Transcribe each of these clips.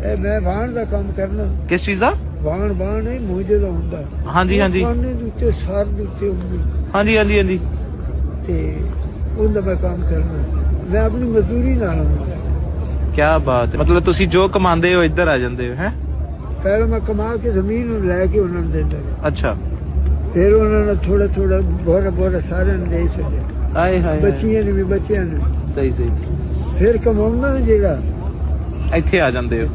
ਇਹ ਮੈਂ ਵਾਹਣ ਦਾ ਕੰਮ ਕਰਨਾ। ਕਿਸ ਚੀਜ਼ ਦਾ? ਵਾਹਣ ਨਹੀਂ ਮੂਜੇ ਦਾ ਹੁੰਦਾ। ਹਾਂਜੀ ਹਾਂਜੀ ਖਾਨੇ ਦੇ ਉੱਤੇ ਸਾਰ ਦੇ ਉੱਤੇ ਹੁੰਦੀ ਹਾਂਜੀ ਹਾਂਜੀ ਹਾਂਜੀ। ਤੇ ਉਹਦਾ ਮੈਂ ਕੰਮ ਕਰਨਾ। ਮੈਂ ਆਪਣੀ ਮਜ਼ਦੂਰੀ ਨਾਲ ਆਉਂਦਾ। ਕੀ ਬਾਤ ਹੈ। ਮਤਲਬ ਤੁਸੀਂ ਜੋ ਕਮਾਉਂਦੇ ਹੋ ਇੱਧਰ ਆ ਜਾਂਦੇ ਹੋ ਹੈ? ਪਹਿਲਾਂ ਮੈਂ ਕਮਾ ਕੇ ਜ਼ਮੀਨ ਨੂੰ ਲੈ ਕੇ ਉਹਨਾਂ ਨੂੰ ਦਿੰਦਾ। ਅੱਛਾ। ਫਿਰ ਉਹਨਾਂ ਨੇ ਥੋੜਾ ਥੋੜਾ ਬੋਰਾ ਸਾਰਿਆਂ ਨੂੰ ਦੇ ਛੱਡਿਆ। ਆਏ ਹਾਏ ਬੱਚੀਆਂ ਨੇ ਵੀ ਬੱਚਿਆਂ ਨੇ। ਸਹੀ ਸਹੀ। ਫਿਰ ਕਮਾਉਣਾ ਜਿਹੜਾ ਇੱਥੇ ਆ ਜਾਂਦੇ ਹੋ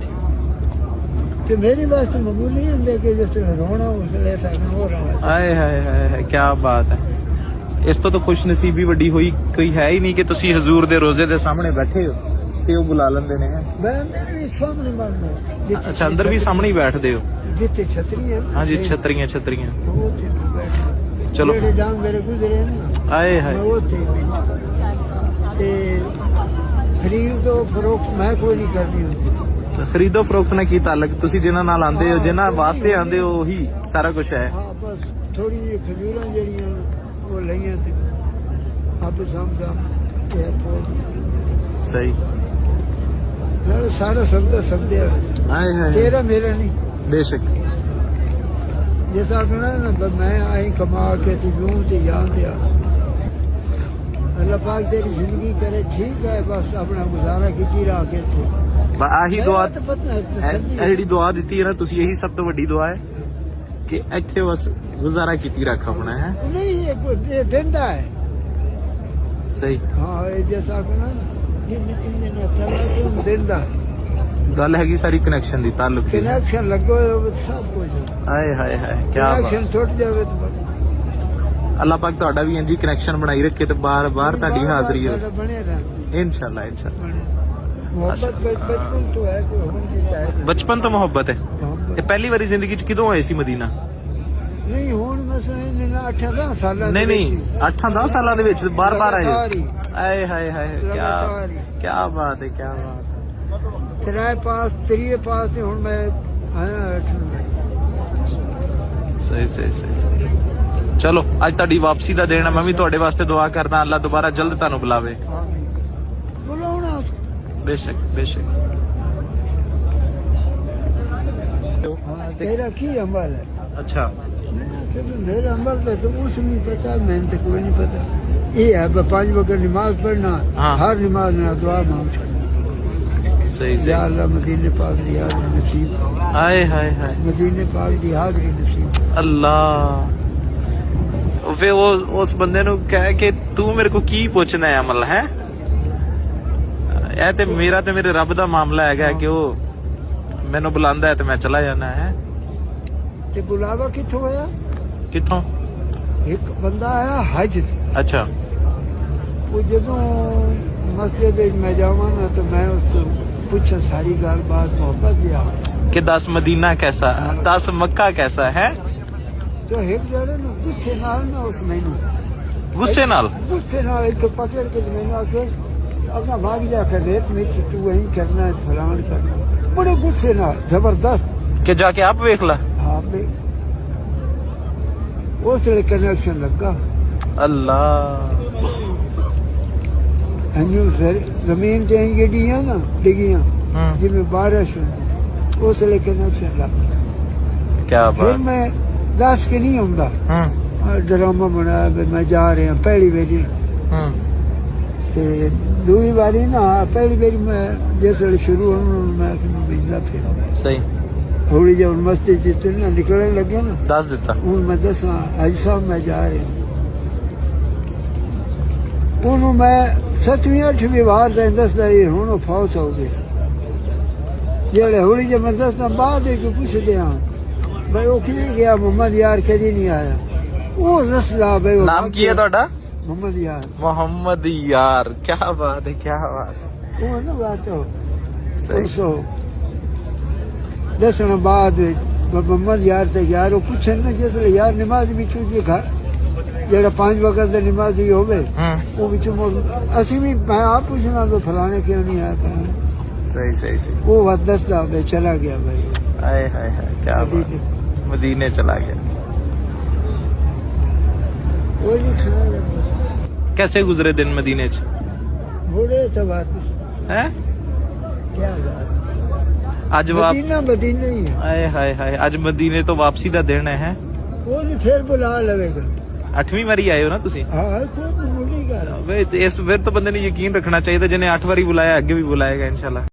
ਤੇ ਮੇਰੇ ਵਾਸਤੇ ਮਾਮੂਲੀ ਹੁੰਦੇ ਕਿ ਜਿਸ ਤਰ੍ਹਾਂ ਰੋਣਾ ਉਸ ਲੈ ਸਕਣਾ ਹੋ ਰਹਾ। ਆਏ ਹਾਏ ਹਾਏ ਕੀ ਬਾਤ ਹੈ। ਇਸ ਤੋਂ ਤਾਂ ਖੁਸ਼ ਨਸੀਬੀ ਵੱਡੀ ਹੋਈ ਕੋਈ ਹੈ ਹੀ ਨਹੀਂ ਕਿ ਤੁਸੀਂ ਹਜ਼ੂਰ ਦੇ ਰੋਜ਼ੇ ਦੇ ਸਾਹਮਣੇ ਬੈਠੇ ਹੋ ਤੇ ਉਹ ਬੁਲਾ ਲੈਂਦੇ ਨੇ। ਮੈਂ ਅੰਦਰ ਵੀ ਸਾਹਮਣੇ ਬੰਦਾ। ਅੱਛਾ ਅੰਦਰ ਵੀ ਸਾਹਮਣੇ ਹੀ ਬੈਠਦੇ ਹੋ? ਜਿੱਥੇ ਛਤਰੀ ਹੈ। ਹਾਂਜੀ ਛਤਰੀਆਂ ਚਲੋ। ਜਿਹੜੇ ਜਾਮ ਮੇਰੇ ਗੁਜ਼ਰੇ ਨਾ ਆਏ ਹਾਏ। ਤੇ ਖਰੀਦ ਤੋਂ ਫਰੋਖਤ ਮੈਂ ਕੋਈ ਨਹੀਂ ਕਰਨੀ ਹੁੰਦੀ। ਖਰੀਦੋ ਫਰੋਖਤ ਨਾਲ ਕੀ ਤਾਲੁਕ? ਤੁਸੀਂ ਜਿਨ੍ਹਾਂ ਨਾਲ ਆਉਂਦੇ ਹੋ ਜਿਨ੍ਹਾਂ ਵਾਸਤੇ ਆਉਂਦੇ ਹੋ ਉਹੀ ਸਾਰਾ ਕੁਝ ਹੈ। ਹਾਂ ਬਸ ਥੋੜੀ ਜਿਹੀ ਖਜੂਰਾਂ ਜਿਹੜੀਆਂ ਉਹ ਲਈਆਂ ਤੇ ਆਪ ਸਮਝਾ ਸਹੀ। ਨਾਲ ਸਾਰਾ ਸਬਦਾ ਸਬਦੇ ਆਏ ਹਾਏ ਤੇਰਾ ਮੇਰਾ ਨਹੀਂ। ਬੇਸ਼ੱਕ। ਜਿਸ ਆਖਣਾ ਨਾ ਮੈਂ ਆਈ ਕਮਾ ਕੇ ਤੂੰ ਜੂੰ ਤੇ ਜਾਣ ਤੇ ਆ। ਅੱਲਾਹ ਪਾਕ ਤੇਰੀ ਜ਼ਿੰਦਗੀ करे ठीक है। बस अपना गुजारा कीती रहा के ਆਹੀ ਦੁਆ ਜਿਹੜੀ ਦੁਆ ਦਿੱਤੀ ਹੈ ਨਾ ਤੁਸੀਂ ਇਹੀ ਸਭ ਤੋਂ ਵੱਡੀ ਦੁਆ ਹੈ ਕਿ ਇੱਥੇ ਬਸ ਗੁਜ਼ਾਰਾ ਕੀਤੀ ਰੱਖ ਆਪਣਾ ਹੈ। ਨਹੀਂ ਇਹ ਦਿੰਦਾ ਹੈ। ਸਹੀ। ਹਾਂ ਇਹ ਜੈਸਾ ਆਖਣਾ ਜਿੰਨੇ ਤਲਾ ਦਿੰਦਾ ਗੱਲ ਹੈਗੀ ਸਾਰੀ ਕਨੈਕਸ਼ਨ ਦੀ ਤਾਲੁਕ ਦੀ। ਕਨੈਕਸ਼ਨ ਲੱਗੋ ਸਭ ਕੁਝ। ਆਏ ਹਾਏ ਹਾਏ ਕੀ ਬਾਤ। ਕਨੈਕਸ਼ਨ ਟੁੱਟ ਜਾਵੇ ਤਾਂ ਅੱਲਾਹ ਪਾਕ ਤੁਹਾਡਾ ਵੀ ਇੰਜੀ ਕਨੈਕਸ਼ਨ ਬਣਾਈ ਰੱਖੇ ਤੇ ਬਾਰ ਬਾਰ ਤੁਹਾਡੀ ਹਾਜ਼ਰੀ ਹੋ। ਇਨਸ਼ਾਅੱਲਾ ਇਨਸ਼ਾਅੱਲਾ। ਮੁਹੱਬਤ ਬਚਪਨ ਤੋਂ ਹੈ ਕਿ ਹੁਣ ਦੀ ਹੈ। ਬਚਪਨ ਤੋਂ ਮੁਹੱਬਤ ਹੈ। ਇਹ ਪਹਿਲੀ ਵਾਰੀ ਜ਼ਿੰਦਗੀ 'ਚ ਕਿਦੋਂ ਆਏ ਸੀ ਮਦੀਨਾ? ਨਹੀਂ ਹੁਣ ਮਸਲਾ 8-10 ਸਾਲਾਂ ਨਹੀਂ 8-10 ਸਾਲਾਂ ਦੇ ਵਿੱਚ ਬਾਰ ਬਾਰ ਆਏ। ਆਏ ਹਾਏ ਹਾਏ ਕੀ ਬਾਤ ਹੈ ਕੀ ਬਾਤ। ਤੀਏ ਪਾਸ ਤੇ ਹੁਣ ਮੈਂ ਆਇਆ 8 ਸਹੀ। ਚਲੋ ਅੱਜ ਤੁਹਾਡੀ ਵਾਪਸੀ ਦਾ ਦਿਨ ਹੈ। ਮੈਂ ਵੀ ਤੁਹਾਡੇ ਵਾਸਤੇ ਦੁਆ ਕਰਦਾ ਅੱਲਾਹ ਦੁਬਾਰਾ ਜਲਦ ਤੁਹਾਨੂੰ ਬੁਲਾਵੇ। ਬੁਲਾਉਣਾ ਬੇਸ਼ੱਕ ਬੇਸ਼ੱਕ। तेरा की अमल है? अच्छा मेरा अमल तो उसको नहीं पता, मैंने तो कोई नहीं पता। ये है 5 वक्त नमाज पढ़ना। हाँ। हर नमाज में दुआ मांग सही या अल्लाह मदीने पाक दी हाज़री नसीब। हाय हाय हाय मदीने पाक दी हाज़री नसीब। अल्लाह वे वो उस बंदे नु कह के तू मेरे को की पूछना है अमल है। ਇਹ ਤੇ ਮੇਰਾ ਤੇ ਮੇਰੇ ਰੱਬ ਦਾ ਮਾਮਲਾ ਹੈਗਾ ਕਿ ਉਹ ਮੈਨੂੰ ਬੁਲਾਉਂਦਾ ਹੈ ਤੇ ਮੈਂ ਚਲਾ ਜਾਣਾ ਹੈ। ਤੇ ਬੁਲਾਵਾ ਕਿੱਥੋਂ ਹੋਇਆ? ਕਿੱਥੋਂ? ਇੱਕ ਬੰਦਾ ਆਇਆ ਹਜ ਤੇ। ਅੱਛਾ। ਉਹ ਜਦੋਂ ਮਸਜਿਦ ਵਿੱਚ ਮੈਂ ਜਾਵਾਂ ਨਾ ਤਾਂ ਮੈਂ ਉਸ ਤੋਂ ਪੁੱਛਾਂ ਸਾਰੀ ਗੱਲਬਾਤ ਮੁਹੱਬਤ ਦੀ कि 10 मदीना कैसा 10 मक्का कैसा है। तो एक जड़े ना गुस्से नाल ना उस मैनू गुस्से नाल एक पकड़ के मैंने आके अपना भाग जा कर रेत में तू वही करना है फलान करना बड़े गुस्से नाल जबरदस्त कि जाके आप वेख ला। हाँ उस वे कनेक्शन लगा। अल्लाह जमीन ते गड्डियां ना डिगियां जिमें बारिश उस वे कनेक्शन लग गया। क्या फिर बात। मैं दस के नहीं आऊंगा ड्रामा बनाया मैं जा रहा पहली बारी ते दूसरी बारी ना पहली बारी मैं जिस वे शुरू मैं भेजना फिर सही थोड़ी जब मस्ती जितने निकलने लगे ना दस दिता हूँ मैं दसा अज साहब मैं जा रहा हूँ मैं 7वीं 8वीं बार दसदा रही हूँ फौत हो गए जेड़े होली जब मैं दसदा बाद पुछदे हाँ भाई वो कि गया मोहम्मद यार कदी नहीं आया वो दसदा भाई नाम की है ਤੁਹਾਡਾ? मोहम्मद यार। मोहम्मद यार क्या बात है क्या बात है। वो ना बात हो सही। दसना बाद मोहम्मद यार ते यार वो पूछन ना जिस यार नमाज भी चूजी घर जेड़ा 5 वक्त दी नमाज भी होवे वो विच असि भी मैं आप पूछना तो फलाने क्यों नहीं आया फलाने। सही सही सही। वो बात दसदा भाई चला गया भाई। हाय हाय हाय क्या बात। मदीने चला गया। वो नहीं खाया कैसे गुजरे दिन मदीने च? बड़े तो बात हैं क्या बात ਅੱਜ मदीना ही है। ਆਏ ਹਾਏ ਹਾਏ ਅੱਜ ਮਦੀਨੇ ਤੋਂ ਵਾਪਸੀ ਦਾ ਦਿਨ ਹੈ वो नहीं फिर बुला लवेगा। 8ਵੀਂ ਵਾਰੀ ਆਏ ਹੋ ਨਾ ਤੁਸੀਂ हाँ खुद मुड़ी कर ਵੇ ਇਸ ਫਿਰ ਤੋਂ ਬੰਦੇ ਨੂੰ ਯਕੀਨ ਰੱਖਣਾ ਚਾਹੀਦਾ ਜਿਹਨੇ 8 ਵਾਰੀ ਬੁਲਾਇਆ ਅੱਗੇ ਵੀ ਬੁਲਾਏਗਾ ਇਨਸ਼ਾਅੱਲਾ